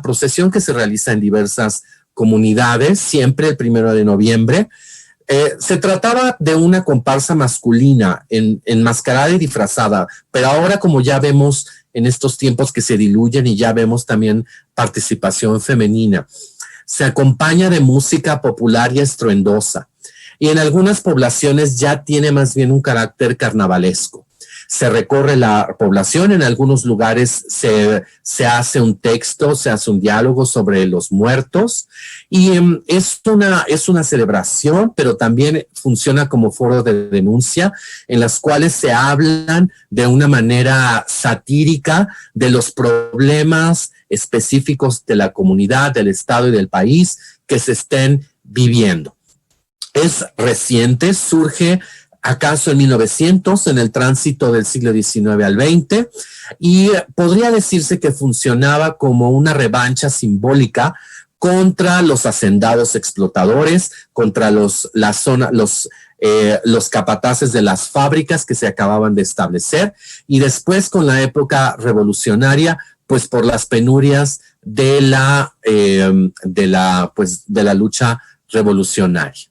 procesión que se realiza en diversas comunidades, siempre el 1 de noviembre. Se trataba de una comparsa masculina enmascarada y disfrazada, pero ahora, como ya vemos en estos tiempos que se diluyen y ya vemos también participación femenina, se acompaña de música popular y estruendosa, y en algunas poblaciones ya tiene más bien un carácter carnavalesco. Se recorre la población, en algunos lugares se hace un texto, se hace un diálogo sobre los muertos, y es una celebración, pero también funciona como foro de denuncia, en las cuales se hablan de una manera satírica de los problemas específicos de la comunidad, del estado y del país que se estén viviendo. Es reciente, surge acaso en 1900, en el tránsito del siglo XIX al XX, y podría decirse que funcionaba como una revancha simbólica contra los hacendados explotadores, contra los capataces de las fábricas que se acababan de establecer, y después con la época revolucionaria, pues por las penurias de la lucha revolucionaria.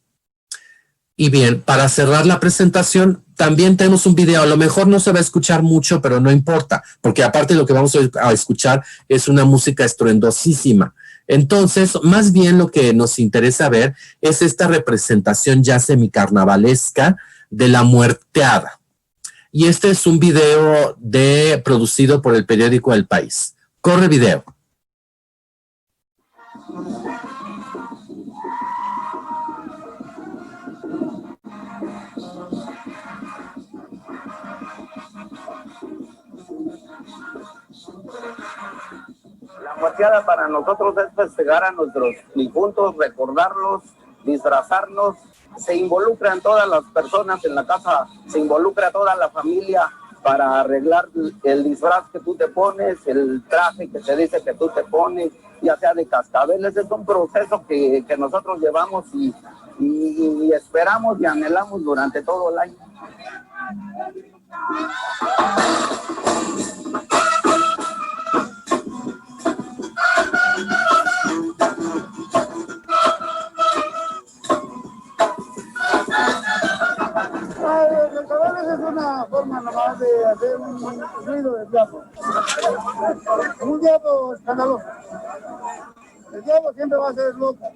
Y bien, para cerrar la presentación, también tenemos un video. A lo mejor no se va a escuchar mucho, pero no importa, porque aparte lo que vamos a escuchar es una música estruendosísima. Entonces, más bien lo que nos interesa ver es esta representación ya semicarnavalesca de la muerteada. Y este es un video producido por el periódico El País. Corre video. La muerteada para nosotros es festejar a nuestros difuntos, recordarlos, disfrazarnos. Se involucran todas las personas en la casa, se involucra toda la familia para arreglar el disfraz que tú te pones, el traje que te dice que tú te pones, ya sea de cascabeles. Es un proceso que nosotros llevamos y esperamos y anhelamos durante todo el año. El caballo es una forma nomás de hacer un ruido de diablo. Un diablo escandaloso. El diablo siempre va a ser loco.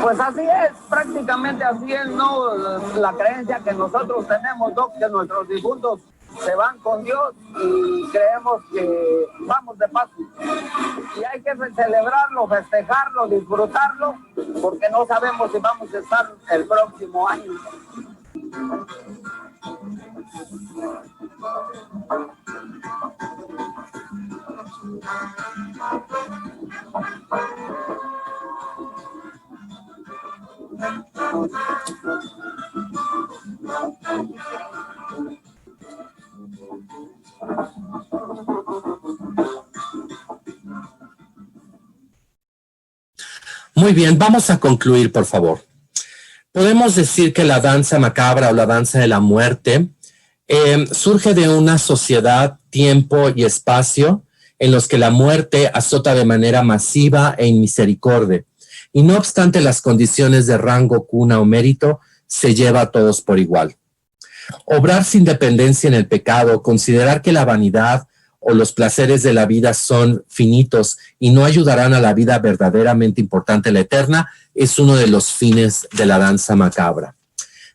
Pues así es, prácticamente así es, ¿no? La creencia que nosotros tenemos, ¿no? Que nuestros difuntos se van con Dios y creemos que vamos de paso. Y hay que celebrarlo, festejarlo, disfrutarlo, porque no sabemos si vamos a estar el próximo año. Muy bien, vamos a concluir, por favor. Podemos decir que la danza macabra o la danza de la muerte surge de una sociedad, tiempo y espacio en los que la muerte azota de manera masiva e inmisericordia. Y no obstante las condiciones de rango, cuna o mérito, se lleva a todos por igual. Obrar sin dependencia en el pecado, considerar que la vanidad o los placeres de la vida son finitos y no ayudarán a la vida verdaderamente importante, la eterna, es uno de los fines de la danza macabra.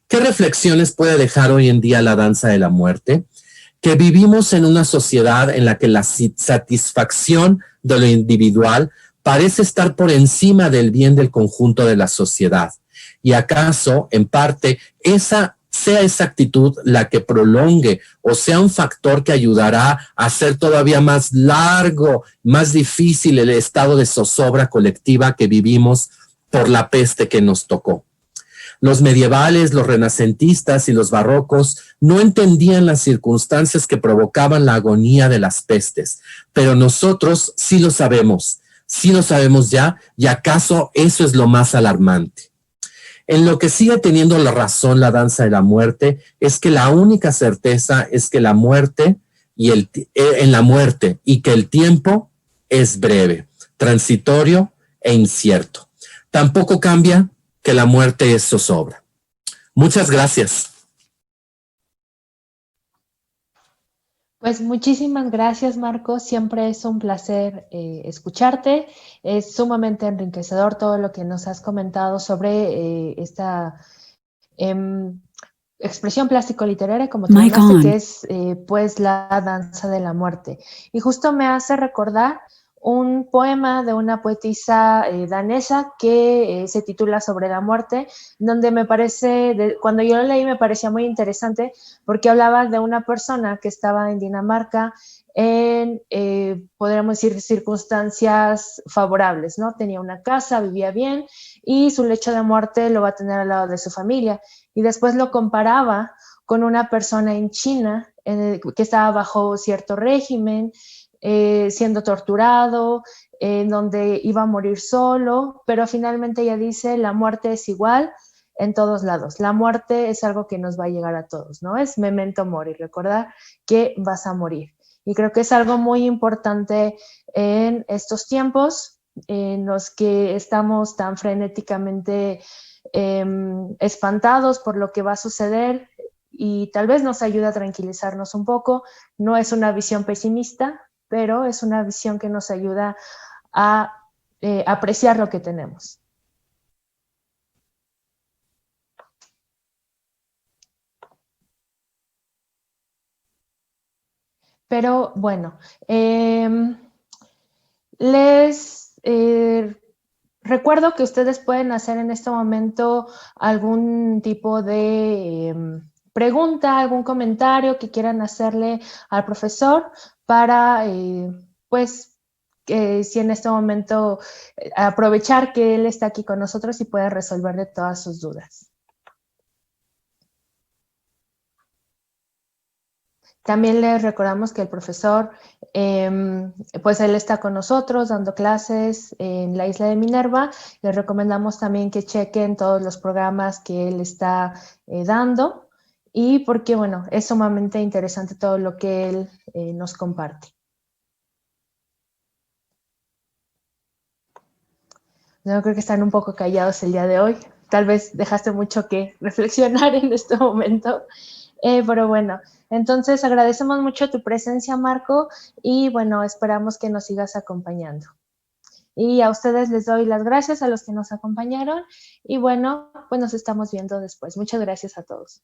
¿Qué reflexiones puede dejar hoy en día la danza de la muerte? Que vivimos en una sociedad en la que la satisfacción de lo individual parece estar por encima del bien del conjunto de la sociedad. ¿Y acaso, en parte, sea esa actitud la que prolongue o sea un factor que ayudará a hacer todavía más largo, más difícil el estado de zozobra colectiva que vivimos por la peste que nos tocó? Los medievales, los renacentistas y los barrocos no entendían las circunstancias que provocaban la agonía de las pestes, pero nosotros sí lo sabemos ya, y acaso eso es lo más alarmante. En lo que sigue teniendo la razón la danza de la muerte es que la única certeza es que la muerte y que el tiempo es breve, transitorio e incierto. Tampoco cambia que la muerte es zozobra. Muchas gracias. Pues muchísimas gracias, Marco. Siempre es un placer escucharte. Es sumamente enriquecedor todo lo que nos has comentado sobre esta expresión plástico-literaria, como tú llamaste, que es pues la danza de la muerte. Y justo me hace recordar un poema de una poetisa danesa que se titula Sobre la muerte, donde me parece, cuando yo lo leí me parecía muy interesante porque hablaba de una persona que estaba en Dinamarca en, podríamos decir, circunstancias favorables, ¿no? Tenía una casa, vivía bien y su lecho de muerte lo va a tener al lado de su familia. Y después lo comparaba con una persona en China que estaba bajo cierto régimen, siendo torturado, donde iba a morir solo, pero finalmente ella dice, la muerte es igual en todos lados. La muerte es algo que nos va a llegar a todos, ¿no? Es memento mori, recordar que vas a morir. Y creo que es algo muy importante en estos tiempos en los que estamos tan frenéticamente espantados por lo que va a suceder, y tal vez nos ayuda a tranquilizarnos un poco. No es una visión pesimista, pero es una visión que nos ayuda a apreciar lo que tenemos. Pero bueno, les recuerdo que ustedes pueden hacer en este momento algún tipo de pregunta, algún comentario que quieran hacerle al profesor para, pues, si en este momento aprovechar que él está aquí con nosotros y puede resolverle todas sus dudas. También les recordamos que el profesor, pues él está con nosotros dando clases en la isla de Minerva. Les recomendamos también que chequen todos los programas que él está dando, y porque, bueno, es sumamente interesante todo lo que él nos comparte. Yo creo que están un poco callados el día de hoy. Tal vez dejaste mucho que reflexionar en este momento. Pero bueno, entonces agradecemos mucho tu presencia, Marco, y bueno, esperamos que nos sigas acompañando. Y a ustedes les doy las gracias a los que nos acompañaron, y bueno, pues nos estamos viendo después. Muchas gracias a todos.